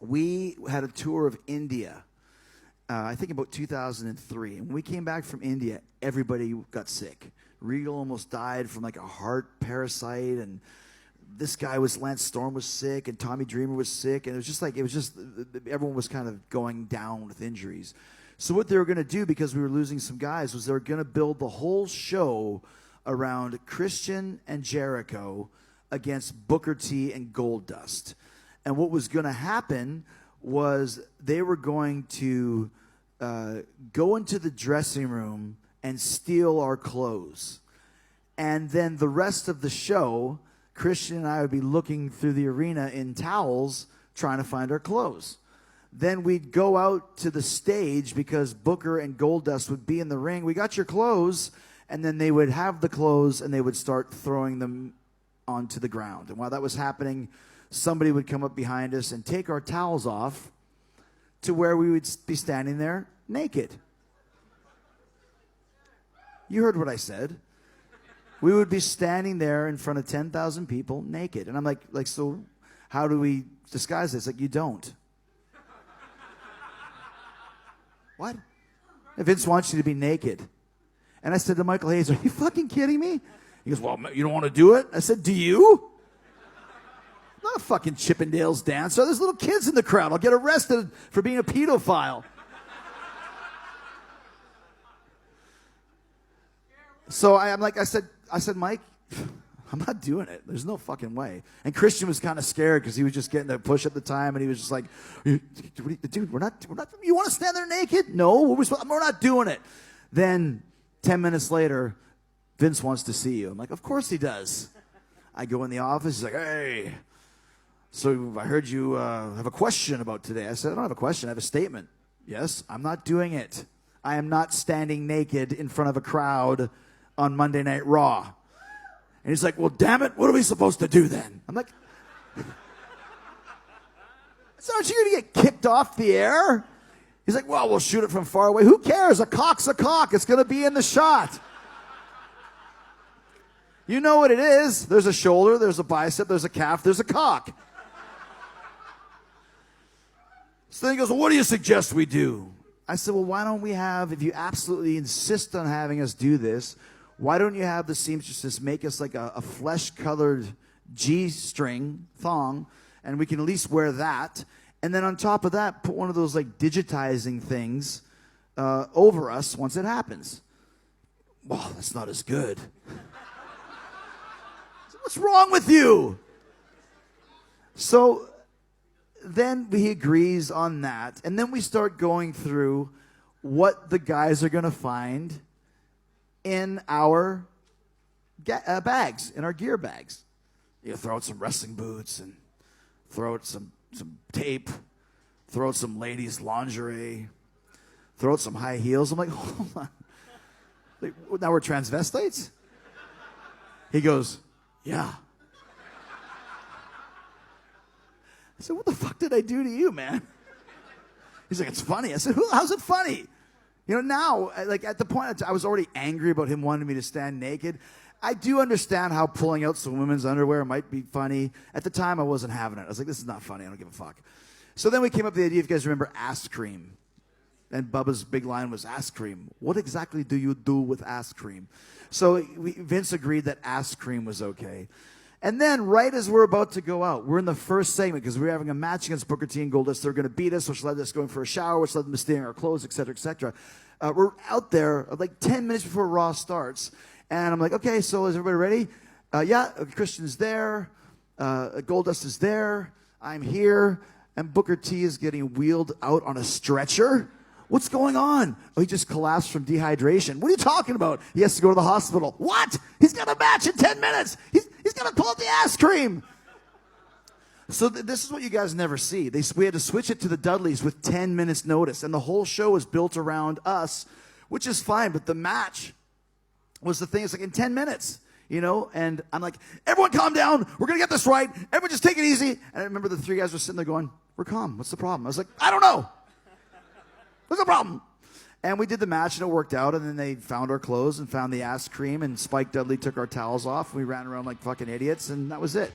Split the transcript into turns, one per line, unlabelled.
we had a tour of India, I think about 2003. And when we came back from India, everybody got sick. Regal almost died from like a heart parasite, and this guy Lance Storm was sick, and Tommy Dreamer was sick, and it was just everyone was kind of going down with injuries. So what they were going to do, because we were losing some guys, was they were going to build the whole show around Christian and Jericho against Booker T and Goldust. And what was going to happen was they were going to go into the dressing room and steal our clothes. And then the rest of the show, Christian and I would be looking through the arena in towels trying to find our clothes. Then we'd go out to the stage because Booker and Goldust would be in the ring. We got your clothes. And then they would have the clothes and they would start throwing them onto the ground. And while that was happening, somebody would come up behind us and take our towels off to where we would be standing there naked. You heard what I said. We would be standing there in front of 10,000 people naked. And I'm like, so how do we disguise this? Like, you don't. What? Vince wants you to be naked. And I said to Michael Hayes, are you fucking kidding me? He goes, well, you don't want to do it? I said, do you? I'm not a fucking Chippendales dancer. There's little kids in the crowd. I'll get arrested for being a pedophile. So I said, Mike, I'm not doing it. There's no fucking way. And Christian was kind of scared because he was just getting the push at the time, and he was just like, dude, we're not. You want to stand there naked? No, we're not doing it. Then 10 minutes later, Vince wants to see you. I'm like, of course he does. I go in the office. He's like, hey, so I heard you have a question about today. I said, I don't have a question. I have a statement. Yes, I'm not doing it. I am not standing naked in front of a crowd on Monday Night Raw. And he's like, well, damn it, what are we supposed to do then? I'm like, so aren't you going to get kicked off the air? He's like, well, we'll shoot it from far away. Who cares? A cock's a cock. It's going to be in the shot. You know what it is. There's a shoulder, there's a bicep, there's a calf, there's a cock. So then he goes, well, what do you suggest we do? I said, well, why don't we have, if you absolutely insist on having us do this, why don't you have the seamstress make us like a flesh-colored G-string thong, and we can at least wear that. And then on top of that, put one of those like digitizing things over us once it happens. Well, that's not as good. What's wrong with you? So then he agrees on that. And then we start going through what the guys are going to find in our bags, in our gear bags. You throw out some wrestling boots and throw out some tape, throw out some ladies' lingerie, throw out some high heels. I'm like, hold on. Like, now we're transvestites? He goes, yeah. I said, what the fuck did I do to you, man? He's like, it's funny. I said, how's it funny? You know, now, like at the point, I was already angry about him wanting me to stand naked. I do understand how pulling out some women's underwear might be funny. At the time, I wasn't having it. I was like, this is not funny. I don't give a fuck. So then we came up with the idea, if you guys remember, ass cream. And Bubba's big line was ass cream. What exactly do you do with ass cream? So Vince agreed that ass cream was okay. And then right as we're about to go out, we're in the first segment because we're having a match against Booker T and Goldust. They're going to beat us, which led us going for a shower, which led them to stealing our clothes, et cetera, et cetera. We're out there like 10 minutes before Raw starts. And I'm like, okay, so is everybody ready? Yeah, Christian's there. Goldust is there. I'm here. And Booker T is getting wheeled out on a stretcher. What's going on? Oh, he just collapsed from dehydration. What are you talking about? He has to go to the hospital. What? He's got a match in 10 minutes. He's going to pull out the ass cream. So this is what you guys never see. We had to switch it to the Dudleys with 10 minutes notice. And the whole show is built around us, which is fine. But the match was the thing. It's like in 10 minutes, you know? And I'm like, everyone calm down. We're going to get this right. Everyone just take it easy. And I remember the three guys were sitting there going, we're calm. What's the problem? I was like, I don't know. What's the problem? And we did the match, and it worked out. And then they found our clothes and found the ass cream, and Spike Dudley took our towels off. We ran around like fucking idiots, and that was it.